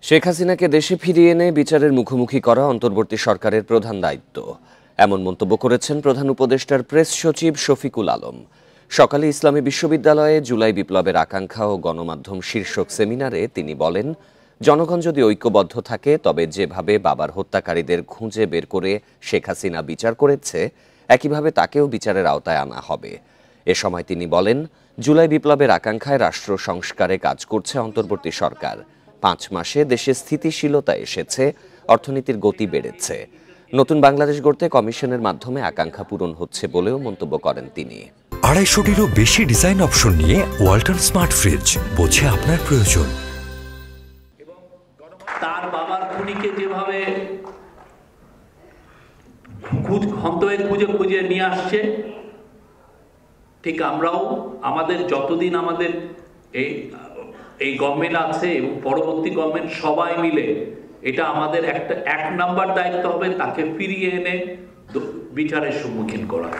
শেখ হাসিনাকে দেশে ফিরিয়ে এনে বিচারের মুখোমুখি করা অন্তর্বর্তী সরকারের প্রধান দায়িত্ব, এমন মন্তব্য করেছেন প্রধান উপদেষ্টার প্রেস সচিব শফিকুল আলম। সকালে ইসলামী বিশ্ববিদ্যালয়ে জুলাই বিপ্লবের আকাঙ্ক্ষা ও গণমাধ্যম শীর্ষক সেমিনারে তিনি বলেন, জনগণ যদি ঐক্যবদ্ধ থাকে তবে যেভাবে বাবার হত্যাকারীদের খুঁজে বের করে শেখ হাসিনা বিচার করেছে, একইভাবে তাকেও বিচারের আওতায় আনা হবে। এ সময় তিনি বলেন, জুলাই বিপ্লবের আকাঙ্ক্ষায় রাষ্ট্র সংস্কারে কাজ করছে অন্তর্বর্তী সরকার। 5 মাসে দেশে স্থিতিশীলতা এসেছে, অর্থনীতির গতি বেড়েছে। নতুন বাংলাদেশ গড়তে কমিশনের মাধ্যমে আকাঙ্ক্ষা পূরণ হচ্ছে বলেও মন্তব্য করেন তিনি। 250-টিরও বেশি ডিজাইন অপশন নিয়ে ওয়ালটন স্মার্ট ফ্রিজ, বোঝে আপনার প্রয়োজন। তার বাবার খুনিকে যেভাবে খুঁজে খুঁজে নিয়ে আসছে, ঠিক আমরাও আমাদের যতদিন আমাদের এই গভর্নমেন্ট আছে এবং পরবর্তী গভর্নমেন্ট সবাই মিলে এটা আমাদের এক নাম্বার দায়িত্ব হবে, তাকে ফিরিয়ে এনে বিচারের সম্মুখীন করা।